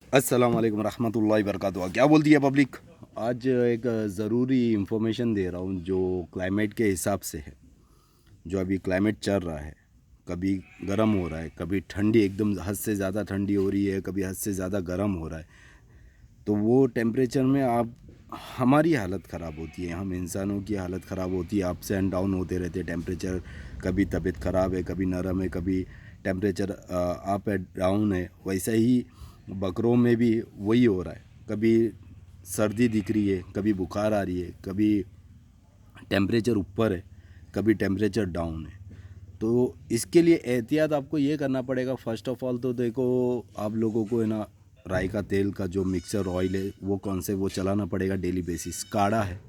अस्सलाम वालेकुम रहमतुल्लाहि वबरकातुहू। क्या बोलती है पब्लिक? आज एक ज़रूरी इंफॉर्मेशन दे रहा हूँ जो क्लाइमेट के हिसाब से है। जो अभी क्लाइमेट चल रहा है, कभी गर्म हो रहा है, कभी ठंडी एकदम हद से ज़्यादा ठंडी हो रही है, कभी हद से ज़्यादा गर्म हो रहा है। तो वो टेम्परेचर में आप हमारी हालत ख़राब होती है, हम इंसानों की हालत ख़राब होती है। अप्स एंड डाउन होते रहते हैं टेम्परेचर। कभी तबीयत ख़राब है, कभी नरम है, कभी टेम्परेचर अप एंड डाउन है। वैसा ही बकरों में भी वही हो रहा है। कभी सर्दी दिख रही है, कभी बुखार आ रही है, कभी टेम्परेचर ऊपर है, कभी टेम्परेचर डाउन है। तो इसके लिए एहतियात आपको ये करना पड़ेगा। फ़र्स्ट ऑफ़ ऑल तो देखो, आप लोगों को है ना, राई का तेल का जो मिक्सर ऑयल है वो कौन से वो चलाना पड़ेगा डेली बेसिस। काढ़ा है,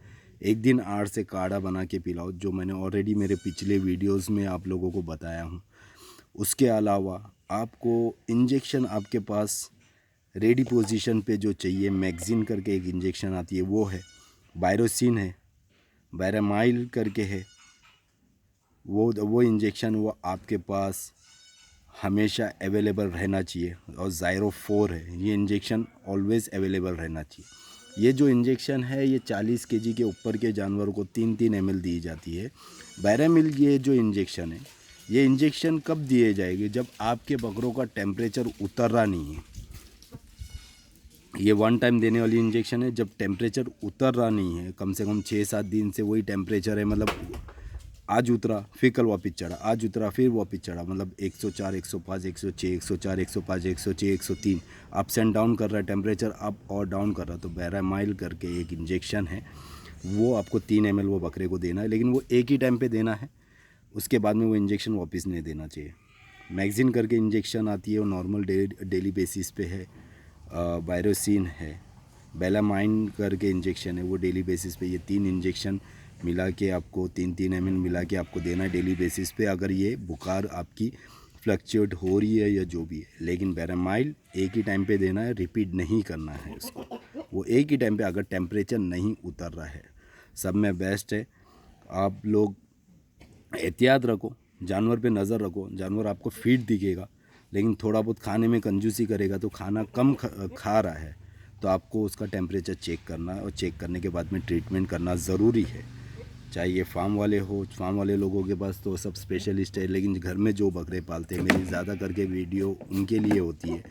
एक दिन 8 से काढ़ा बना के पिलाओ, जो मैंने ऑलरेडी मेरे पिछले वीडियोस में आप लोगों को बताया हूँ। उसके अलावा आपको इंजेक्शन आपके पास रेडी पोजीशन पे जो चाहिए, मैगजीन करके एक इंजेक्शन आती है वो है, बायरोसिन है, बैरामाइल करके है, वो इंजेक्शन वो आपके पास हमेशा अवेलेबल रहना चाहिए। और ज़ायरो 4 है, ये इंजेक्शन ऑलवेज़ अवेलेबल रहना चाहिए। ये जो इंजेक्शन है ये 40 केजी के ऊपर के जानवरों को 3-3 ml दी जाती है। बैरामिल ये जो इंजेक्शन है, ये इंजेक्शन कब दिए जाएंगे? जब आपके बकरों का टेम्परेचर उतर रहा नहीं है। ये वन टाइम देने वाली इंजेक्शन है। जब टेम्परेचर उतर रहा नहीं है, कम से कम 6-7 दिन से वही टेम्परेचर है, मतलब आज उतरा फिर कल वापस चढ़ा, आज उतरा फिर वापस चढ़ा, मतलब 104, 105, 106, 104, 105, 106, 103 अप्स एंड डाउन कर रहा है, टेम्परेचर अप और डाउन कर रहा है। तो बैरामाइल करके एक इंजेक्शन है, वो आपको 3 ml वो बकरे को देना है, लेकिन वो एक ही टाइम पे देना है। उसके बाद में वो इंजेक्शन वापस नहीं देना चाहिए। मैगजीन करके इंजेक्शन आती है, वो नॉर्मल डेली बेसिस पे है। बायरोसिन है, बेलामाइन करके इंजेक्शन है, वो डेली बेसिस पे। ये 3 इंजेक्शन मिला के आपको 3-3 ml मिला के आपको देना है डेली बेसिस पे, अगर ये बुखार आपकी फ्लक्चुएट हो रही है या जो भी है। लेकिन बैरामाइल एक ही टाइम पे देना है, रिपीट नहीं करना है उसको। वो एक ही टाइम पे अगर टेम्परेचर नहीं उतर रहा है। सब में बेस्ट है आप लोग एहतियात रखो, जानवर पे नज़र रखो। जानवर आपको फीड दिखेगा, लेकिन थोड़ा बहुत खाने में कंजूसी करेगा, तो खाना कम खा रहा है, तो आपको उसका टेम्परेचर चेक करना है, और चेक करने के बाद में ट्रीटमेंट करना ज़रूरी है। चाहे ये फार्म वाले हो, फार्म वाले लोगों के पास तो सब स्पेशलिस्ट है, लेकिन घर में जो बकरे पालते हैं, मेरी ज़्यादा करके वीडियो उनके लिए होती है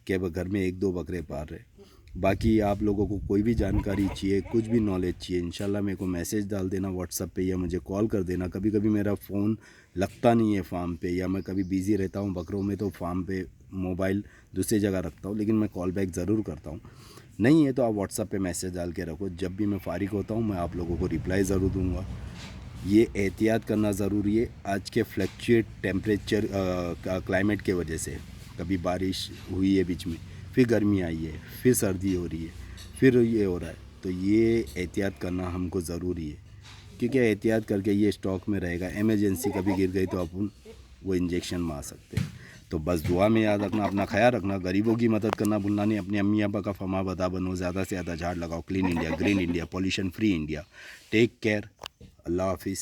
कि अब घर में 1-2 बकरे पाल रहे। बाकी आप लोगों को कोई भी जानकारी चाहिए, कुछ भी नॉलेज चाहिए, इंशाल्लाह मेरे को मैसेज डाल देना व्हाट्सअप पे, या मुझे कॉल कर देना। कभी कभी मेरा फ़ोन लगता नहीं है फार्म पे, या मैं कभी बिज़ी रहता हूँ बकरों में, तो फार्म पे मोबाइल दूसरी जगह रखता हूँ, लेकिन मैं कॉल बैक ज़रूर करता हूँ। नहीं है तो आप व्हाट्सअप पे मैसेज डाल के रखो, जब भी मैं फ़ारिग होता हूँ मैं आप लोगों को रिप्लाई ज़रूर दूँगा। ये एहतियात करना ज़रूरी है आज के फ्लक्चुएट टेम्परेचर क्लाइमेट के वजह से। कभी बारिश हुई है बीच में, फिर गर्मी आई है, फिर सर्दी हो रही है, फिर ये हो रहा है। तो ये एहतियात करना हमको ज़रूरी है, क्योंकि एहतियात करके ये स्टॉक में रहेगा। एमरजेंसी कभी गिर गई तो अपन वो इंजेक्शन मार सकते हैं। तो बस दुआ में याद रखना, अपना ख्याल रखना, गरीबों की मदद करना भूलना नहीं। अपनी अम्मी अब्बा का फमा बदा बनो, ज़्यादा से ज़्यादा झाड़ लगाओ। Clean India, green India, pollution free India. Take care, अल्लाह हाफिज़।